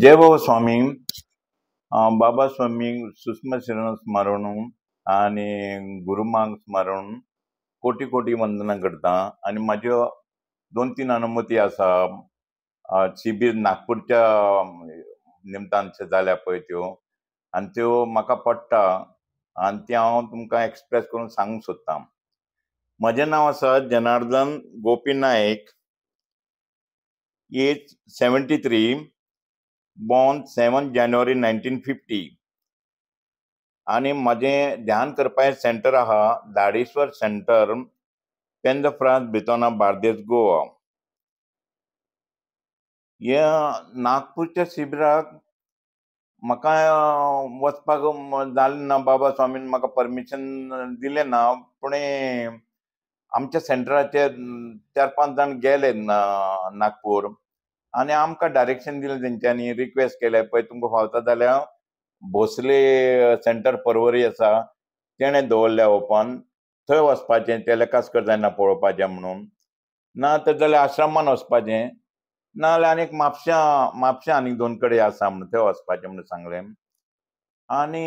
जय बाबा स्वामी. बाबा स्वामी सूक्ष्म शरण स्मरण आणि गुरुमांग स्मरण कोटी कोटी वंदना करता. आणि माझ्यो 2-3 अनुमती आसा. शिबीर नागपूरच्या निमतान जाल्या पळय त्यो, आणि त्यो म्हाका पडटा आणि ते हांव तुमकां एक्सप्रेस करून सांगूंक सोदतां. म्हजें नांव आसा जनार्दन गोपी नायक, एज 73, born 7 January 1950. आणि माझें ध्यान करपाचें सेंटर आहा दाडेश्वर सेंटर, पेंद फ्रांस, बितोना, बार्देस, गोवा. ह्या नागपूरच्या शिबिराक म्हाका वचपाक जालें ना. बाबा स्वामीन म्हाका परमिशन दिलें ना. पूण आमच्या सेंटराचे 4-5 जाण गेले नागपूर, आणि आमकां डायरेक्शन दिलें तेंच्यांनी. रिक्वेस्ट केलें पळय तुमकां फावता जाल्यार भोसले सेंटर परवरी आसा तेणें दवरल्या ओपन, थंय वचपाचें. टेलिकास्ट जायना पळोवपाचें म्हणून. ना तर जाल्यार आश्रमान वचपाचें, ना जाल्यार आनीक म्हापश्यां आनीक 2 कडेन आसा म्हणून थंय वचपाचें म्हणून सांगलें. आणि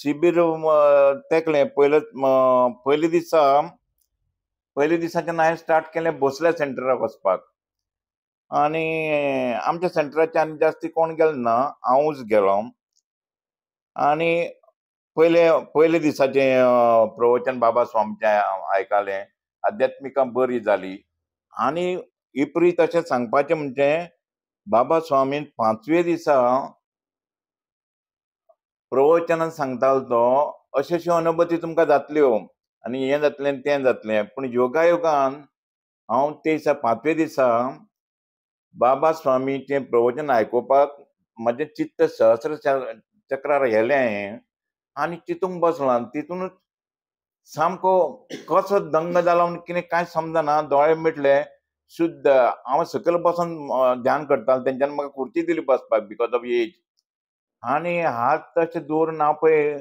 शिबीर तेकलें पयले दिसाच्यान हांवें स्टार्ट केलें भोसले सेंटराक वचपाक. आणि आमच्या सेंटराचे आनी जास्ती कोण गेलो ना, हांवूच गेलो. आणि पयले दिसाचें प्रवचन बाबा स्वामीचें आयकलें. आध्यात्मिका बरी जाली. आणि इपरी तशें सांगपाचें म्हणजे बाबा स्वामीन 5व्या दिसा प्रवचनान सांगतालो तो, अश्यो अनुभूती तुमकां जातल्यो आनी हें जातलें तें जातलें. पूण योगायोगान हांव ते दिसा 5व्या दिसा बाबा स्वामीचें प्रवचन आयकुपाक म्हजें चित्त सहस्र चक्रार गेलें आनी चिंतूंक बसलो. आनी तितूनच सामको कसो दंग जालो म्हूण कितें कांय समजना. दोळे मिटले, शुद्ध. हांव सकयल बसून ध्यान करतालो. तेंच्यांनी म्हाका खुर्ची दिली बसपाक बिकॉज ऑफ एज. आणि हात तशे दवरून हांव पळय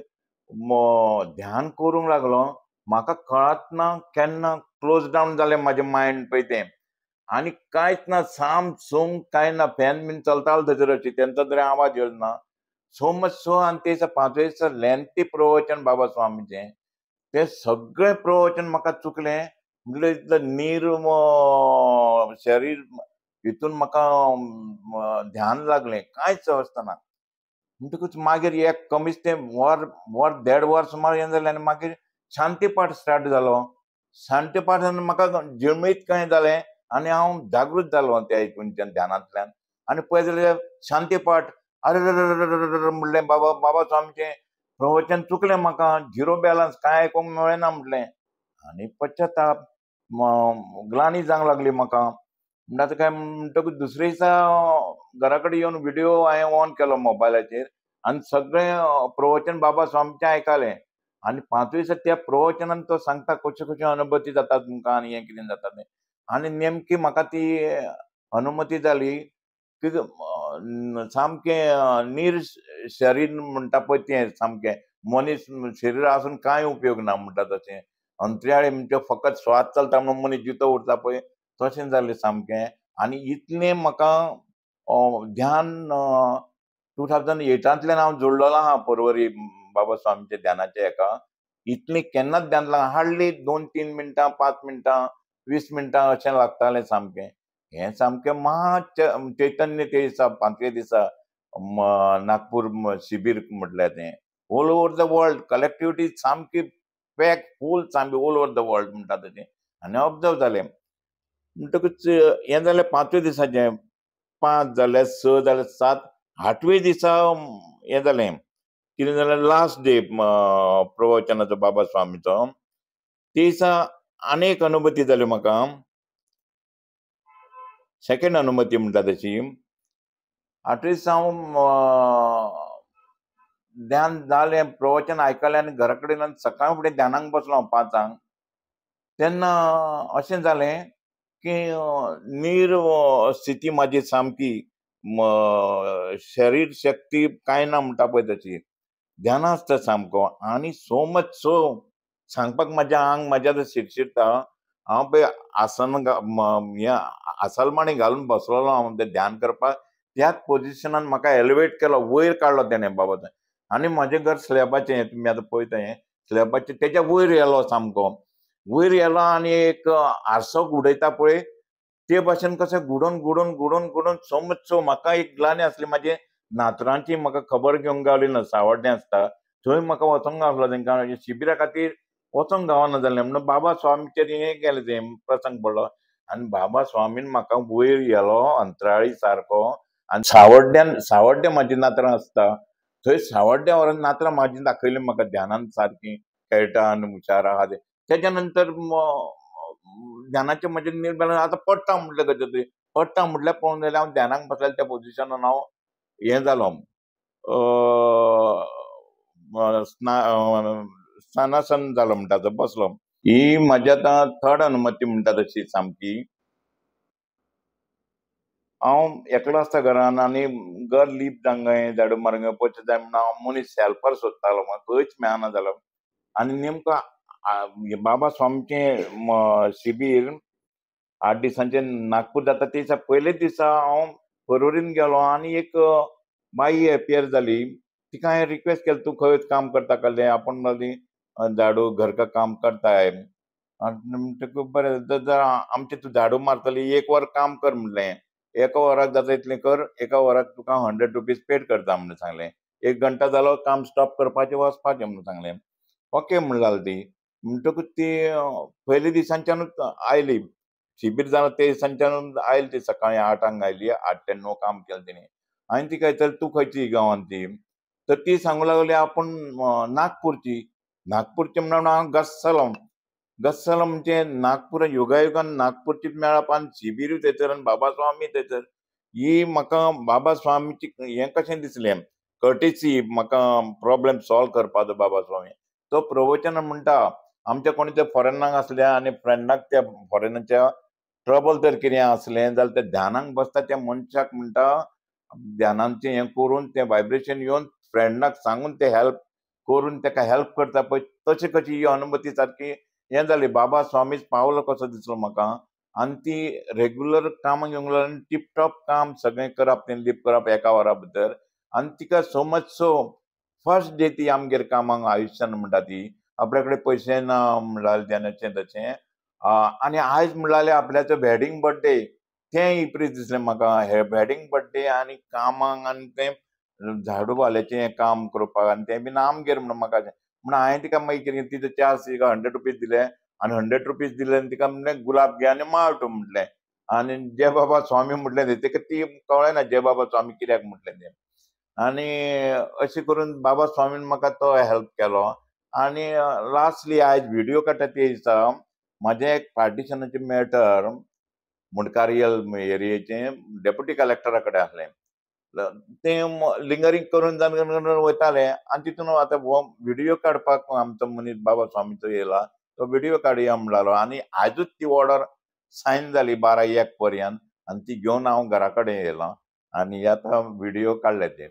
ध्यान करूंक लागलो. म्हाका कळत ना केन्ना क्लोज डावन जालें म्हाजें मायंड पळय तें. आणि कांयच ना, साम सूम कांय ना. फॅन बीन चलतालो थंयसर अशी, तेंचो तरी आवाज येलो ना. सोम सो. आणि ते दिसा 5व्या दिसा लेंथी प्रवचन बाबा स्वामीचें. ते सगळें प्रवचन म्हाका चुकलें. म्हणजे इतलें शरीर हितून म्हाका ध्यान लागलें, कांयच अवस्था ना. म्हणटकूच मागीर एक कमीच ते वर 1.5 वर सुमार हें जालें. आनी मागीर शांतीपाठ स्टार्ट जालो. शांतीपाठान म्हाका जिळमीत कशें जालें आनी हांव जागृत जालो त्या हितूनच्यान, ध्यानांतल्यान. आनी पळय जाल्यार शांतीपाठ अरे म्हणलें, बाबा स्वामीचें प्रवचन चुकलें म्हाका. झिरो बॅलन्स, कांय आयकूंक मेळना म्हटलें. आनी पश्चाताप, ग्लानी जावंक लागली म्हाका. म्हणटा आतां काय म्हणटकूच दुसरे दिसा घरा कडेन येवन व्हिडिओ हांवें ऑन केलो मोबायलाचेर आनी सगळें प्रवचन बाबा स्वामीचें आयकलें. आनी 5व्या दिसा त्या प्रवचनान तो सांगता कश्यो कश्यो अनुभूती जाता तुमकां आनी हें कितें जाता तें. आनी नेमकी म्हाका ती अनुमती जाली की सामकें नीर शरीर म्हणटा पळय तें, सामकें मनीस शरीर आसून कांय उपयोग ना म्हणटा तशें. अंतर्याळी म्हणजे फकत श्वास चलता म्हणून मनीस जितो उरता पळय तशें जालें सामकें. आनी इतलें म्हाका ध्यान 2008तल्यान हांव जोडलेलो आहा परवरी बाबा स्वामीच्या ध्यानाच्या हेका. इतलें केन्नाच ध्यान लागना. हार्डली 2-3 मिनटां, 5 मिनटां, 20 मिनटां अशें लागतालें सामकें. हें सामकें चैतन्य ते दिसा 5व्या दिसा नागपूर शिबीर म्हटल्यार तें. All over the world collectivity सामकी पॅक फूल, सामकी ऑल ओवर द वर्ल्ड म्हणटा तशें. आनी ऑब्जर्व जालें. म्हणटकूच हें जालें 5व्या दिसाचें. 5 जाले, 6 जाले, 7, 8व्या दिसा हें जालें. कितें जालें, लास्ट डे प्रवचनाचो बाबा स्वामीचो. ते दिसा आनी एक अनुभूती जाली म्हाका. सेकंड अनुमती म्हणटा तशी. 8व्या दिसा हांव ध्यान जालें, प्रवचन आयकलें आनी घरा कडेन सकाळी फुडें ध्यानाक बसलो हांव 5 तेन्ना अशें जालें की नीर स्थिती म्हाजी सामकी, शरीर शक्ती कांय ना म्हणटा पळय तशी. ध्यानास्त सामको. आनी सो मच सो सांगपाक म्हाजें आंग म्हाज्या शिरशिरता. हांव पळय आसन हें आसलमाणी घालून बसलोलो हांव तें ध्यान करपाक. त्याच पोझिशनान म्हाका एलिवेट केलो, वयर काडलो तेणें बाबा. आनी म्हाजें घर स्लॅबाचें, तुमी आतां पळयता हें स्लॅबाचें, तेच्या वयर येलो सामको. वयर येलो आनी एक आरसो घुंवडायता पळय, ते भाशेन कशें घुंवडोवन घुंवडोवन घुंवडोवन घुंवडोवन समज म्हाका एक ग्लानी आसली म्हाजे नातरांची, म्हाका खबर घेवंक गावली ना. सावड्डें आसता थंय म्हाका वचोंक गावलो तेंकां शिबिरा खातीर वचोंक गावना जालें. म्हणून बाबा स्वामीचेर हें केलें, तें प्रसंग पडलो. आनी बाबा स्वामीन म्हाका वयर व्हेलो अंतराळी सारको, आनी सावड्ड्यान म्हाजी नातरां आसता, थंय सावड्ड्या व्हरोन नातरां म्हाजी दाखयलीं म्हाका ध्यानान सारकीं खेळटा आनी हुशार आहा तें. तेच्या नंतर ध्यानाचें म्हजें निर्बलन आतां पडटा म्हटलें खंय तरी. पडटा म्हटल्यार पळोवन जाल्यार हांव ध्यानाक बसलें त्या पोझिशनान हांव हें जालो, स्थानासन जालो म्हणटा तो, बसलो. ही म्हाजी आतां थर्ड अनुमती म्हणटा तशी सामकी. हांव एकलो आसता घरान आनी घर लीप जावंक झाडू मारूंक पोचा जाय म्हणून हांव मनीस हेल्पर सोदतालो, म्हाका खंयच मेळना जालो. आनी नेमको बाबा स्वामीचें शिबीर 8 दिसांचें नागपूर जाता ते दिसा पयले दिसा हांव पर्वरीन गेलो आनी एक बाई एपियर जाली. तिका हांवें रिक्वेस्ट केली, तूं खंय काम करता कहलें, आपण म्हणली झाडू घर का काम करता है. आनी म्हणटकूच बरें जर आमचें तूं झाडू मारतली, 1 वर काम कर म्हणलें. 1 वराक जाता इतलें कर, 1 वराक तुका 100 रुपीज पेड करता म्हणून सांगलें. 1 घंटा जालो काम स्टॉप करपाचें, वचपाचें म्हणून सांगलें. ओके म्हणली ती. म्हणटकूच ती पयले दिसांच्यानूच आयली. शिबीर जालो ते दिसांच्यानूच आयली ती. सकाळीं 8 आयली, 8 ते 9 काम केलें तिणें. हांवें तिका विचारलें, तूं खंयची गांवांत ती? तर ती सांगूंक लागली, आपूण नागपूरची. नागपूरची म्हणून हांव गस्सलो. गस्सलो म्हणजे नागपूर योगायोगान नागपूरची मेळप आनी शिबिरूय थंयसर आनी बाबा स्वामी थंयसर. ही म्हाका बाबा स्वामीची हें कशें दिसलें, कर्टेसी म्हाका प्रॉब्लेम सॉल्व करपाचो बाबा स्वामी. तो प्रवचन म्हणटा, आमच्या कोणी ते फॉरेनाक आसल्या आनी फ्रेंडाक त्या फॉरेनाच्या ट्रबल जर कितें आसलें जाल्यार ते ध्यानाक बसता त्या मनशाक म्हणटा, ध्यानाचें हें करून तें वायब्रेशन येवन फ्रेंडाक सांगून ते हेल्प करून ताका हेल्प करता पळय, तशी कशी ही अनुभूती सारकी हें जाली. बाबा स्वामीच पावलो कसो दिसलो म्हाका. आनी ती रेग्युलर कामाक येवंक लागली, टिपटॉप काम सगळें करप, तें लिप करप 1 वरा भितर. आनी तिका so much so first day ती आमगेर कामाक आयुश्यान म्हणटा ती. आपल्या कडेन पयशे ना म्हणटाली तेन्ना अशें तशें. आनी आयज म्हणटाले आपल्याचो वेडिंग बर्थडे. तें इप्रीत दिसलें म्हाका. हे वेडिंग बर्थडे आनी कामाक आनी तें झाडूवाल्याचें काम करपाक आनी तें बीन आमगेर म्हणून म्हाका म्हणून हांवें तिका मागीर कितें तिचो चार्ज तिका 100 रुपीज दिले आनी 100 रुपीज दिले आनी तिका म्हणलें गुलाब घे आनी माळ तूं म्हटलें. आनी जय बाबा स्वामी म्हटलें तें तिका ती कळ्ळें ना जय बाबा स्वामी कित्याक म्हटलें तें. आनी अशें करून बाबा स्वामीन म्हाका तो हेल्प केलो. आनी लास्टली आयज व्हिडिओ काडटा ते दिसा म्हाजें एक पार्टिशनाचें मॅटर मुणकारीयल एरियेचें डेप्युटी कलेक्टरा कडेन आहलें. तें लिंगरींग करून जावन वयतालें आनी तितून आतां हो व्हिडिओ काडपाक आमचो मनीस बाबा स्वामीचो येयला. तो व्हिडिओ काडया म्हणटालो आनी आयजूच ती ऑर्डर सायन जाली 12:01 पर्यंत आनी ती घेवन हांव घरा कडेन येयलों आनी आतां व्हिडिओ काडले ते.